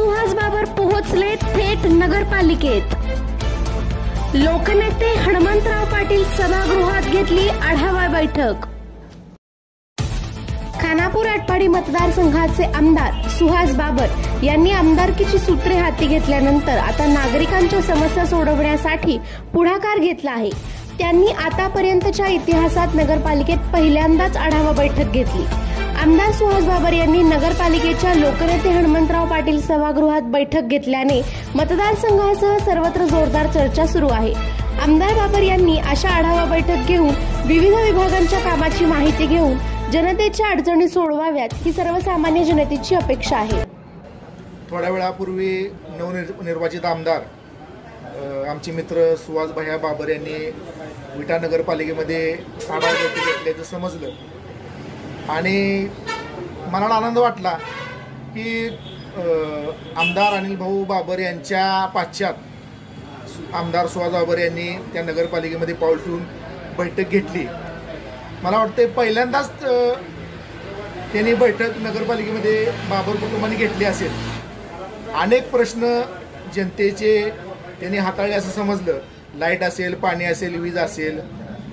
सुहास बाबर पोहोचले थेट नगरपालिकेत। लोकनेते हनुमंतराव पाटील सभागृहात घेतली आढावा बैठक। खानापूर आटपाडी मतदारसंघाचे आमदार सुहास बाबर यांनी आमदारकीची सूत्रे हाती घेतल्यानंतर आता नागरिकांच्या समस्या सोडवण्यासाठी पुढाकार घेतला आहे। त्यांनी आतापर्यंतच्या इतिहासात नगरपालिकेत पहिल्यांदाच आढावा बैठक घेतली। आमदार सुहास बाबर यांनी नगरपालिकेच्या लोकनेते हनुमंतराव पाटील सभागृहात बैठक घेतल्याने मतदारसंघासह सर्वत्र जोरदार चर्चा सुरू आहे। आमदार बाबर यांनी अशा आढावा बैठक घेऊन विविध विभागांच्या कामाची माहिती घेऊन जनतेच्या अडचणी सोडवाव्यात ही सर्वसामान्य जनतेची अपेक्षा आहे। थोड्या वेळापूर्वी नवनिर्वाचित आमदार आमचे मित्र सुहास भैया बाबर यांनी विटा नगरपालिकेमध्ये आढावा बैठक घेतल्याचं समजलं आणि मनाला आनंद वाटला की आमदार अनिल भाऊ बाबर यांच्या पाश्चात आमदार सुहास बाबर यांनी त्या नगरपालिकेमध्ये पाऊल ठेवून बैठक घेतली। मला वाटते पहिल्यांदाच त्यांनी बैठक नगरपालिकेमध्ये बाबर कुटुंबाने घेतली असेल। अनेक प्रश्न जनतेचे त्यांनी हाताळले असं समजलं। लाईट असेल, पाणी असेल, वीज असेल,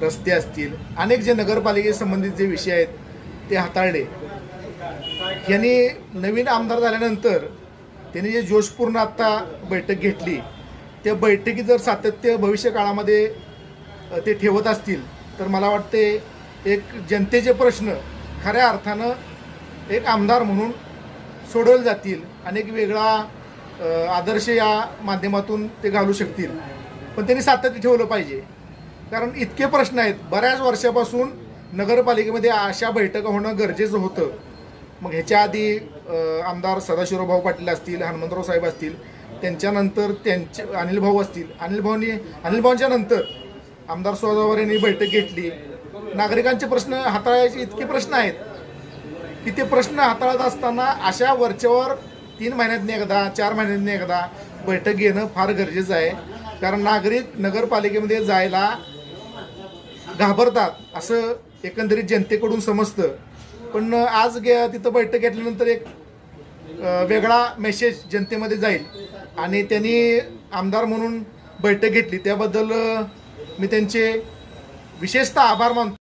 रस्ते असतील, अनेक जे नगरपालिकेसंबंधित जे विषय आहेत ते हाताळले। यांनी नवीन आमदार झाल्यानंतर त्यांनी जे जोशपूर्ण आत्ता बैठक घेतली त्या बैठकीत जर सातत्य भविष्य काळामध्ये ते ठेवत असतील तर मला वाटते एक जनतेचे प्रश्न खऱ्या अर्थानं एक आमदार म्हणून सोडवले जातील आणि एक वेगळा आदर्श या माध्यमातून ते घालू शकतील। पण त्यांनी सातत्य ठेवलं पाहिजे, कारण इतके प्रश्न आहेत। बऱ्याच वर्षापासून नगरपालिकेमध्ये अशा बैठका होणं गरजेचं होतं। मग ह्याच्या आधी आमदार सदाशिवराव भाऊ पाटील असतील, हनुमंतराव साहेब असतील, त्यांच्यानंतर त्यांचे अनिल भाऊ असतील, अनिल भाऊंच्या नंतर आमदार सुहास बाबर यांनी बैठक घेतली। नागरिकांचे प्रश्न हाताळायचे इतके प्रश्न आहेत की ते प्रश्न हाताळत असताना अशा वरच्यावर 3 महिन्यातून एकदा, 4 महिन्यातून एकदा बैठक घेणं फार गरजेचं आहे। कारण नागरिक नगरपालिकेमध्ये जायला घाबरतात असं एकंदरीत जनतेकडून समजतं। पण आज तिथं बैठक घेतल्यानंतर एक वेगळा मेसेज जनतेमध्ये जाईल आणि त्यांनी आमदार म्हणून बैठक घेतली त्याबद्दल मी त्यांचे विशेषतः आभार मानतो।